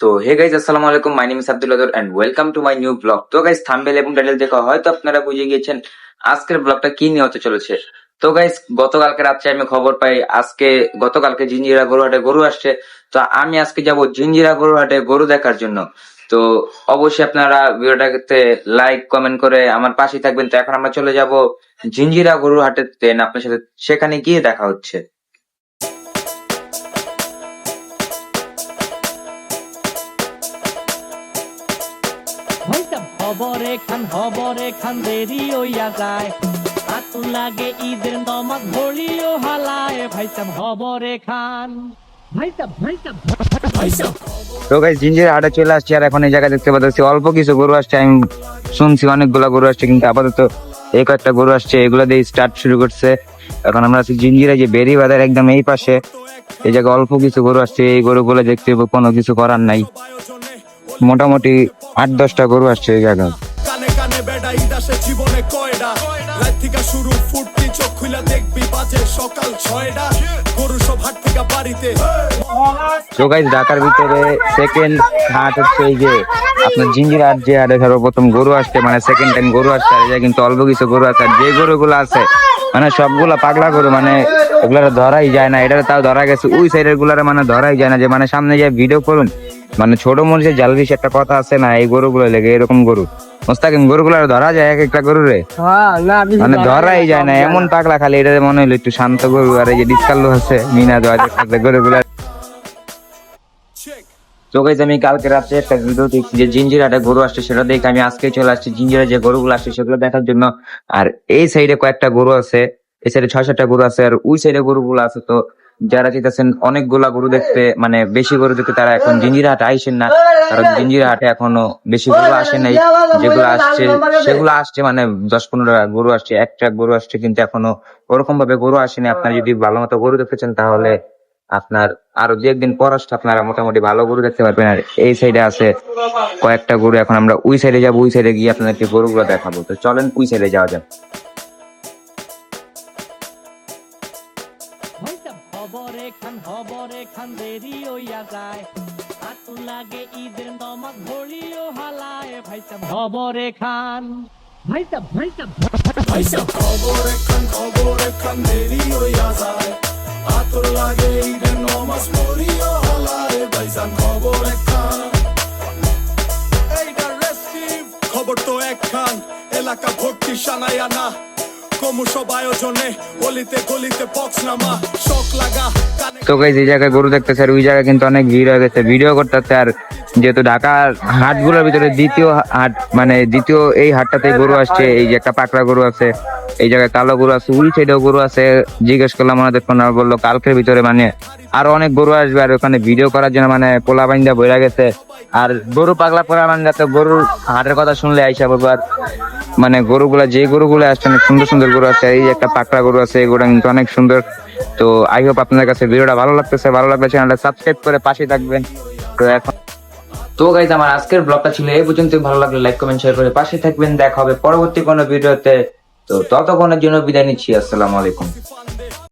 তো hey guys, আসসালামু আলাইকুম। My name is Abdul Adar and welcome to my new blog. তো গাইজ, থাম্বনেল এবং টাইটেল দেখে হয়তো আপনারা বুঝে গিয়েছেন আজকের ব্লগটা কি নিয়ে হতে চলেছে। তো গাইজ, গতকালকে রাত্রে আমি খবর পাই গতকালকে জিঞ্জিরা গরুহাটে গরু আসছে। তো আমি আজকে যাব জিঞ্জিরা গরুহাটে গরু দেখার জন্য। তো অবশ্যই আপনারা ভিডিওটাতে লাইক কমেন্ট করে আমার পাশে থাকবেন। তো এখন আমরা চলে যাব জিঞ্জিরা গরুহাটে, আপনার সাথে সেখানে গিয়ে দেখা হচ্ছে। খবরে খান দেরি হইয়া যায়, আতুন লাগে ঈদের নমাজ ভরিও হালায়, ভাইসাব খবরে খান তো গাইস, জিঞ্জিরা হাটে চলে আসছি। আর এখন এই জায়গায় দেখতে পাচ্ছি অল্প কিছু গরু আসছে। আমি শুনছি অনেকগুলা গরু আসছে, কিন্তু আপাতত এই কয়েকটা গরু আসছে, এগুলো দিয়ে স্টার্ট শুরু করছে। এখন আমরা আছি জিঞ্জিরা যে বেরি বাজার একদম এই পাশে। এই জায়গায় অল্প কিছু গরু আসছে, এই গরুগুলো দেখতে কোনো কিছু করার নাই। মোটামুটি 8-10টা গরু আসছে এই জায়গায়। কানে কানে বেড়া ঈদ আসে জীবনে কয়ডা, রাত থেকে শুরু ফুটতি চোখ খুলে দেখবি বাজে সকাল 6টা, গরু সব হাট থেকে বাড়িতে। তো গাইস, ঢাকার ভিতরে সেকেন্ড হাট হচ্ছে এই যে আপনার জিঞ্জিরা হাট, যে হাটে সর্বপ্রথম গরু আসছে, মানে সেকেন্ড টাইম গরু আসছে। আর কিন্তু অল্প কিছু গরু আছে, আর যে গরুগুলো আছে মানে সবগুলা পাগলা গরু, মানে এগুলা ধরাই যায় না। এটা তাও ধরা গেছে, ওই সাইডের গুলারে মানে ধরাই যায় না, যে মানে সামনে যে ভিডিও করুন মানে ছোট মরিচের জালবিশ একটা কথা আছে না, এই গরুগুলো লেগে এরকম গরু মোস্তাকিম গরুগুলো ধরা যায় এক একটা গরু রে, মানে ধরাই যায় না, এমন পাগলা। খালি এটা মনে হলো একটু শান্ত গরু। আর এই যে ডিসকাল্লু আছে মিনা গরুগুলা। তো গাইস, আমি কালকে রাত্রে একটা ভিডিও দেখছি যে জিঞ্জিরাতে গরু আসছে, সেটা দেখে আমি আজকে চলে আসছি জিঞ্জিরা যে গরুগুলো আসছে সেগুলো দেখার জন্য। আর এই সাইডে কয়েকটা গরু আছে, এই সাইডে 6-7টা গরু আছে, আর ওই সাইডে গরুগুলো আছে। তো যারা চাইতেছেন অনেকগুলা গরু দেখতে, মানে বেশি গরু দেখতে, তারা এখন জিঞ্জিরা হাটে আইসেন না, কারণ জিঞ্জিরা হাটে এখনো বেশি গরু আসে নাই। যেগুলো আসছে সেগুলো আসছে মানে 10-15টা গরু আসছে, একটা গরু আসছে, কিন্তু এখনো ওরকম ভাবে গরু আসেনি। আপনারা যদি ভালো মতো গরু দেখতে চান তাহলে আপনার আরো 2-1 দিন পর আসলে আপনারা মোটামুটি ভালো গরু দেখতে পারবেন। আর এই সাইডে আছে কয়েকটা গরু, এখন আমরা ওই সাইডে যাবো, ওই সাইডে গিয়ে আপনাদেরকে গরুগুলো দেখাবো। তো চলেন ওই সাইডে যাওয়া যাক। খবরে খান দেরি হইয়া যায়, আতুন লাগে ঈদের নমাজ ভরিও হালায়, ভাইসাব খবরে খান খবরে খান দেরি হইয়া যায়, আতর লাগে ঈদের নমাজ পড়িও হালায়, ভাইজান খবরে খান। এইটা রেস্টিভ খবর তো একখান, এলাকা ভর্তি সানায়া না, কমু সব আয়োজনে গলিতে গলিতে বক্স নামা শখ লাগা। তো গাইস, এই জায়গায় গরু দেখতেছে, আর ওই জায়গায় কিন্তু অনেক ভিড় হয়ে গেছে ভিডিও করতেছে। আর যেহেতু ঢাকার হাটগুলোর ভিতরে দ্বিতীয় হাট, মানে দ্বিতীয় এই হাটটাতে গরু আসছে। এই যে একটা পাকড়া গরু আছে, এই জায়গায় কালো গরু আছে, ওই সাইডেও গরু আছে। জিজ্ঞেস করলাম ওনাদের, বললো কালকের ভিতরে মানে আরো অনেক গরু আসবে, আর ওখানে ভিডিও করার জন্য মানে পোলা বাইন্দা বইরা গেছে। আর গরু পাগলা পোলা বাইন্দা তো গরুর হাটের কথা শুনলে আইসা বলবো। আর মানে গরুগুলা, যে গরুগুলো আসছে অনেক সুন্দর সুন্দর গরু আছে। এই একটা পাকড়া গরু আছে, এগুলো কিন্তু অনেক সুন্দর। তো আই হোপ আপনাদের কাছে ভিডিওটা ভালো লাগতেছে। ভালো লাগলে চ্যানেলটা সাবস্ক্রাইব করে পাশে থাকবেন। তো গাইস, আমার আজকের ব্লগটা ছিল এই পর্যন্ত। ভালো লাগলে লাইক কমেন্ট শেয়ার করে পাশে থাকবেন। দেখা হবে পরবর্তী কোনো ভিডিওতে। তো ততক্ষণের জন্য বিদায় নিচ্ছি। আসসালামু আলাইকুম।